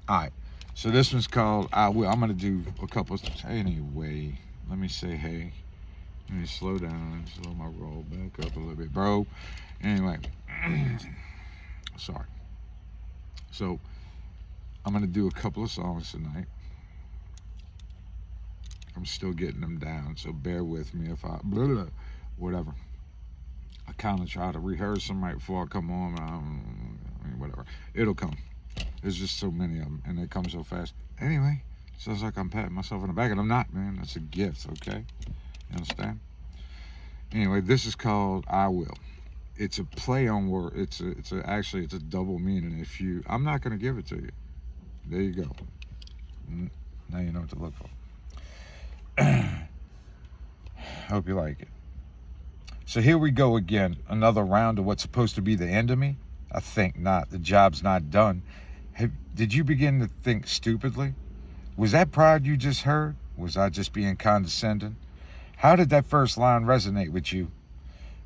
All right. So this one's called I Will. I'm going to do a couple. Anyway, let me say hey. Let me slow down. Slow my roll back up a little bit, bro. Anyway, sorry. So I'm going to do a couple of songs tonight. I'm still getting them down, so bear with me if I whatever. I kind of try to rehearse them right before I come on. I mean, whatever. It'll come. There's just so many of them, and they come so fast. Anyway, sounds like I'm patting myself on the back, and I'm not, man. That's a gift, okay? You understand? Anyway, this is called "I Will." It's a play on word. Actually it's a double meaning. If you, I'm not gonna give it to you. There you go. Now you know what to look for. Hope you like it. So here we go again. Another round of what's supposed to be the end of me. I think not. The job's not done. Did you begin to think stupidly? Was that pride you just heard? Was I just being condescending? How did that first line resonate with you?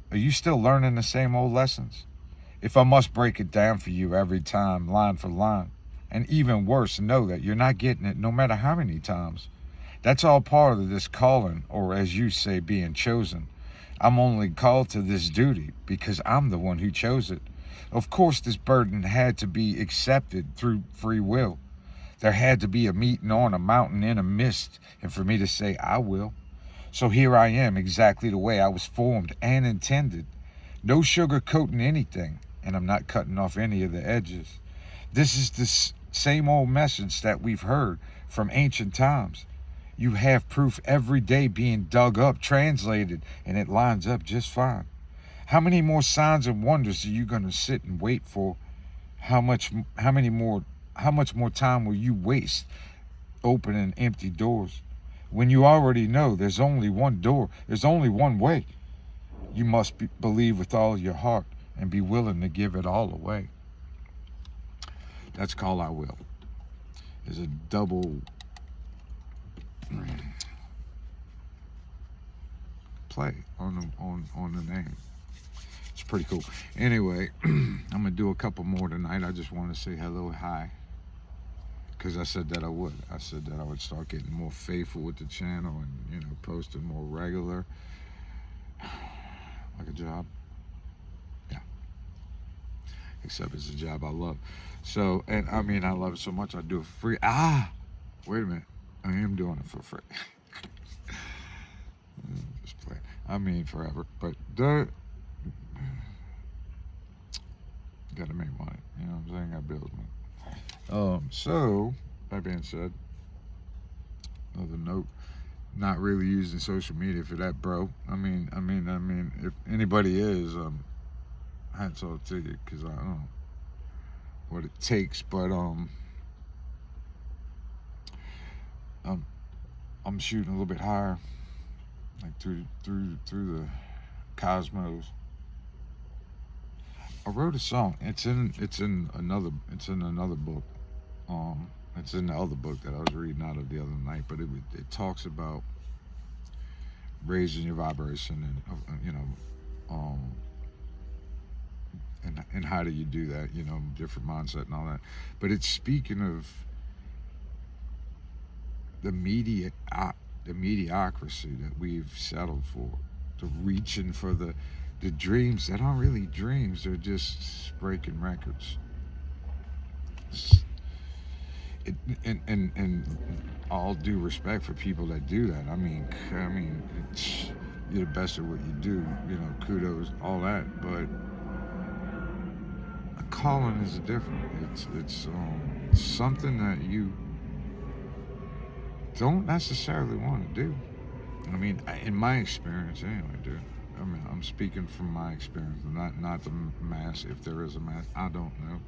Are you still learning the same old lessons? If I must break it down for you every time, line for line, and even worse, know that you're not getting it no matter how many times. That's all part of this calling, or as you say, being chosen. I'm only called to this duty because I'm the one who chose it. Of course, this burden had to be accepted through free will. There had to be a meeting on a mountain in a mist, and for me to say, I will. So here I am, exactly the way I was formed and intended. No sugarcoating anything, and I'm not cutting off any of the edges. This is the same old message that we've heard from ancient times. You have proof every day being dug up, translated, and it lines up just fine. How many more signs and wonders are you going to sit and wait for? How much more time will you waste opening empty doors? When you already know there's only one door, there's only one way. You must believe with all your heart and be willing to give it all away. That's called I Will. There's a double play on the name. It's pretty cool. Anyway, I'm gonna do a couple more tonight. I just want to say hello, hi, because I said that I would. I said that I would start getting more faithful with the channel and posting more regular, like a job. Yeah. Except it's a job I love. So, and I mean, I love it so much I do it for free. Wait a minute. I am doing it for free. Just playing. I mean, forever. But gotta make money. You know what I'm saying? Got bills, man. So, that being said, another note. Not really using social media for that, bro. I mean, if anybody is, hats off to you, because I don't know what it takes, but I'm shooting a little bit higher, like through the cosmos. I wrote a song. It's in another book. It's in the other book that I was reading out of the other night, but it talks about raising your vibration and how do you do that? Different mindset and all that. But it's speaking of the mediocrity that we've settled for, the reaching for the dreams that aren't really dreams. They're just breaking records. And all due respect for people that do that. I mean, you're the best at what you do. Kudos, all that. But a calling is different. It's something that you don't necessarily want to do. I mean, in my experience, anyway, dude. I mean, I'm speaking from my experience, not the mass. If there is a mass, I don't know.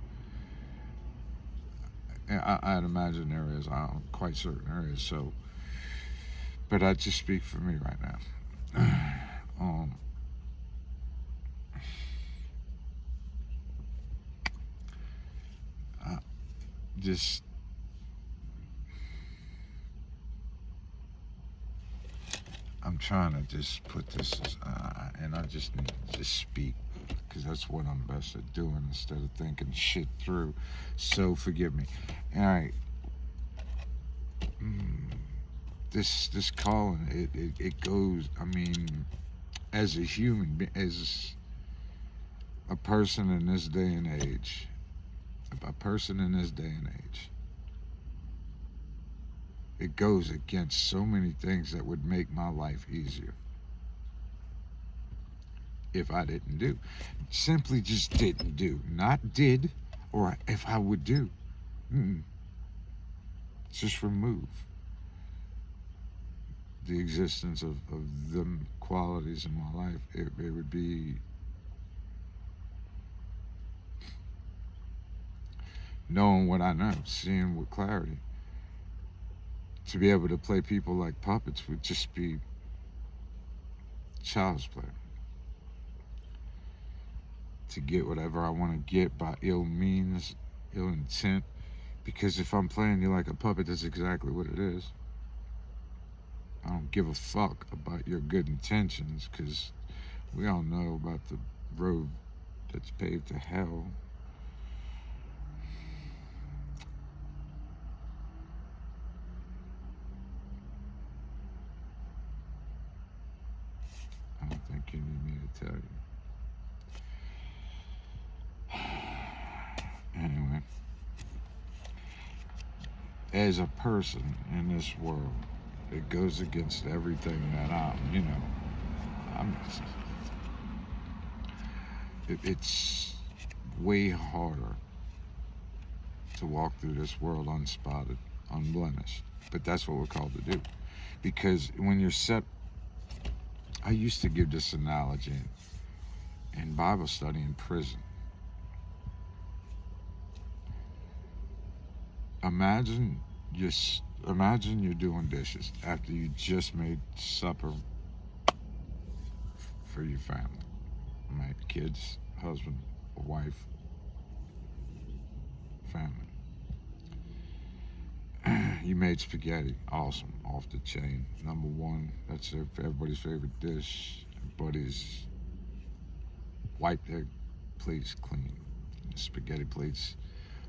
I'd imagine there is. I'm quite certain there is. So, but I just speak for me right now. Just I'm trying to just put this, and I just need to just speak because that's what I'm best at doing instead of thinking shit through. So forgive me. All right. This calling, it goes. I mean, as a human, as a person in this day and age, a person in this day and age, it goes against so many things that would make my life easier if I didn't do. Simply just didn't do. Not did, or if I would do. Mm-mm. Just remove the existence of them qualities in my life. It would be knowing what I know, seeing with clarity. To be able to play people like puppets would just be child's play. To get whatever I want to get by ill means, ill intent. Because if I'm playing you like a puppet, that's exactly what it is. I don't give a fuck about your good intentions, because we all know about the road that's paved to hell. I don't think you need me to tell you. Anyway, as a person in this world, it goes against everything that it's way harder to walk through this world unspotted, unblemished. But that's what we're called to do. Because when you're set, I used to give this analogy in Bible study in prison. Imagine you're doing dishes after you just made supper for your family, right? Kids, husband, wife, family. You made spaghetti, awesome, off the chain, number one. That's everybody's favorite dish. Everybody's wiped their plates clean. The spaghetti plates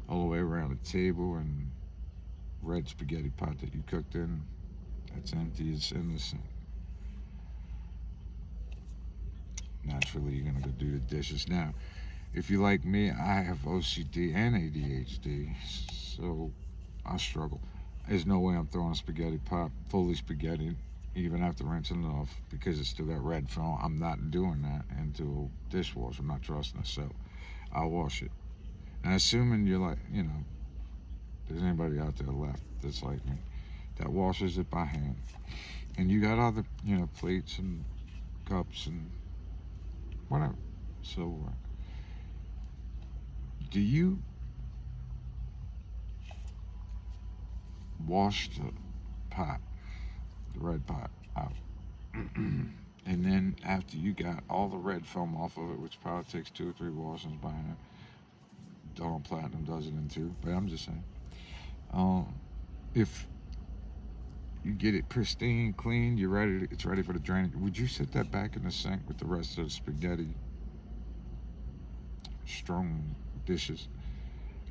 all the way around the table, and red spaghetti pot that you cooked in, that's empty, it's in the sink. Naturally, you're gonna go do the dishes. Now, if you like me, I have OCD and ADHD, so I struggle. There's no way I'm throwing a spaghetti pot, fully spaghetti, even after rinsing it off, because it's still got red film. I'm not doing that into a dishwasher. I'm not trusting it, so I'll wash it. And assuming you're like, there's anybody out there left that's like me, that washes it by hand, and you got other, plates and cups and whatever, silverware. Do you wash the pot, the red pot, out? And then after you got all the red film off of it, which probably takes 2 or 3 washings by hand, Dawn Platinum does it in 2, but I'm just saying. If you get it pristine, clean, it's ready for the draining. Would you set that back in the sink with the rest of the spaghetti, strong dishes,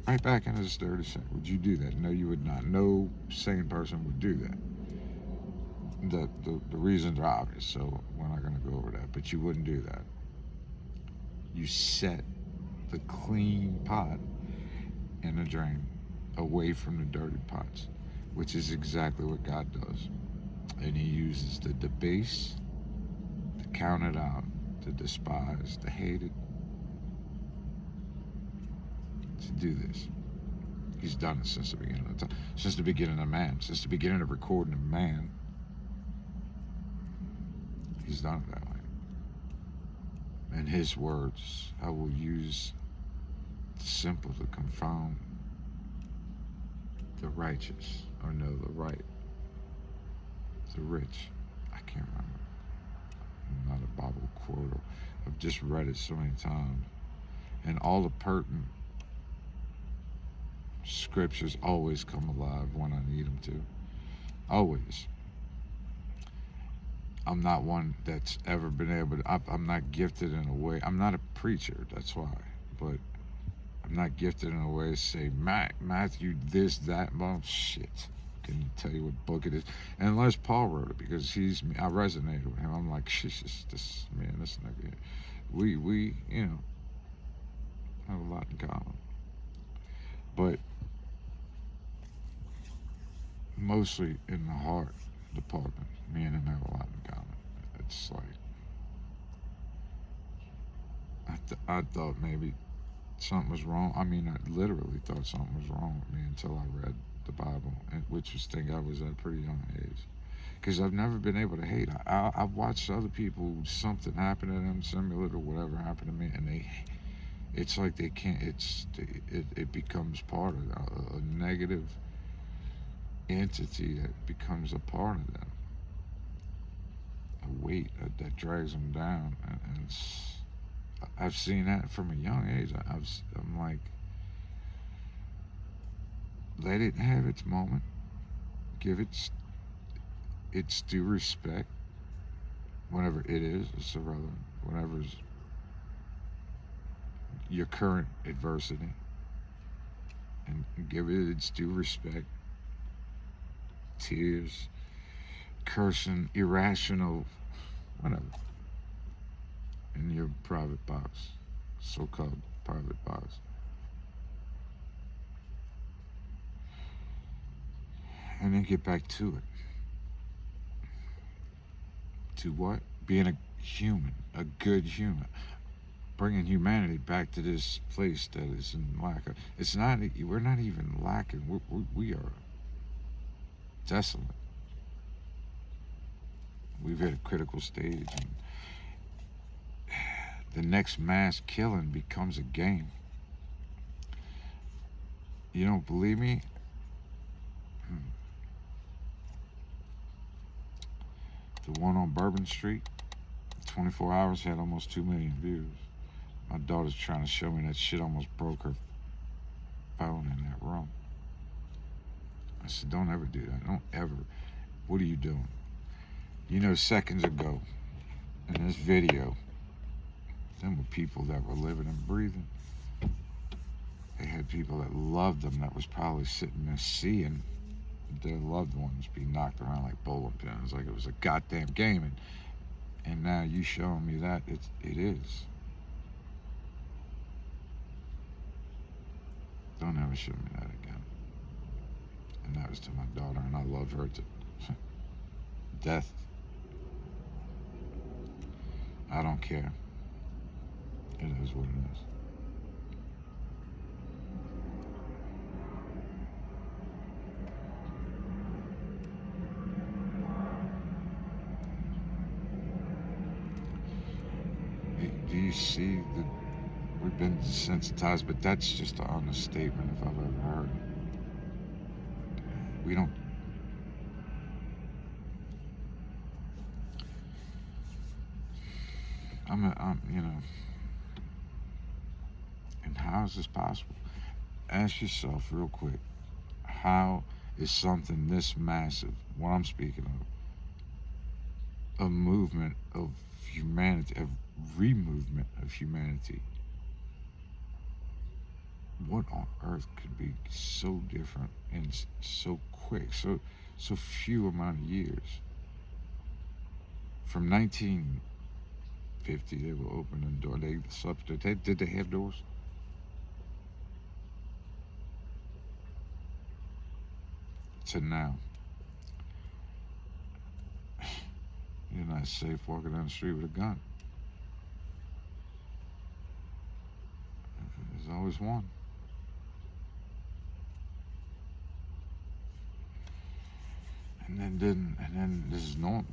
right back into the dirty sink? Would you do that? No, you would not. No sane person would do that. The reasons are obvious, so we're not going to go over that. But you wouldn't do that. You set the clean pot in the drain, away from the dirty pots, which is exactly what God does. And he uses the debased, the counted out, the despised, the hated, to do this. He's done it since the beginning of time, since the beginning of man, since the beginning of recording of man. He's done it that way. And his words, I will use the simple to confound the righteous, or no, the right, the rich. I can't remember. I'm not a Bible quoter. I've just read it so many times. And all the pertinent scriptures always come alive when I need them to. Always. I'm not one that's ever been able to, I'm not gifted in a way. I'm not a preacher, that's why. But I'm not gifted in a way to say, Matthew, this, that, well, shit. Can tell you what book it is. And unless Paul wrote it, because I resonated with him. I'm like, shit, this man, this nigga. We, have a lot in common. But mostly in the heart department, me and him have a lot in common. It's like, I thought maybe something was wrong. I mean, I literally thought something was wrong with me until I read the Bible, which was I was at a pretty young age. Because I've never been able to hate. I've watched other people, something happen to them similar to whatever happened to me, and it's like they can't, it becomes part of a negative entity that becomes a part of them. A weight that drags them down. And I've seen that from a young age. I'm like, let it have its moment. Give it its due respect. Whatever it is, it's irrelevant. Whatever's your current adversity. And give it its due respect. Tears, cursing, irrational, whatever. In your private box, so-called private box. And then get back to it. To what? Being a human, a good human. Bringing humanity back to this place that is in lack of. It's not, we're not even lacking. We are desolate. We've hit a critical stage, and the next mass killing becomes a game. You don't believe me? The one on Bourbon Street, 24 hours, had almost 2 million views. My daughter's trying to show me that shit almost broke her phone in that room. I said, don't ever do that. Don't ever. What are you doing? You know, seconds ago, in this video, them were people that were living and breathing. They had people that loved them that was probably sitting there seeing their loved ones be knocked around like bowling pins, like it was a goddamn game. And now you showing me that it is. Don't ever show me that again. And that was to my daughter, and I love her to death. I don't care. It is what it is. Do you see that we've been desensitized? But that's just an understatement if I've ever heard it. We don't. You know. And how is this possible? Ask yourself real quick, how is something this massive, what I'm speaking of, a movement of humanity, a removement of humanity, what on earth could be so different and so quick, so few amount of years? From 1950, they were opening doors. They slept. Did they have doors? To now, you're not safe walking down the street with a gun. There's always one. And then this is normal.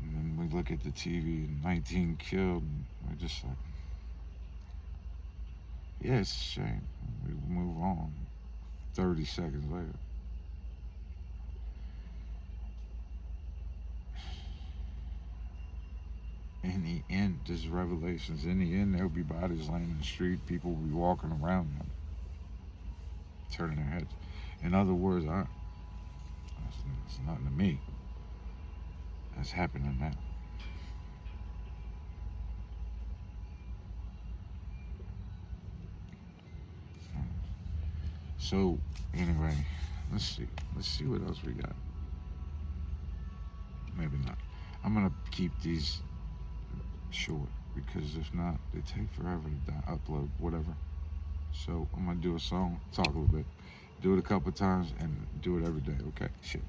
And then we look at the TV and 19 killed, and we're just like, yeah, it's a shame. We move on. 30 seconds later. In the end, there's revelations. In the end, there'll be bodies laying in the street. People will be walking around them, turning their heads. In other words, it's nothing to me. That's happening now. So anyway, let's see. Let's see what else we got. Maybe not. I'm gonna keep these short because if not, they take forever to upload. Whatever. So I'm gonna do a song, talk a little bit, do it a couple times, and do it every day. Okay. Shit.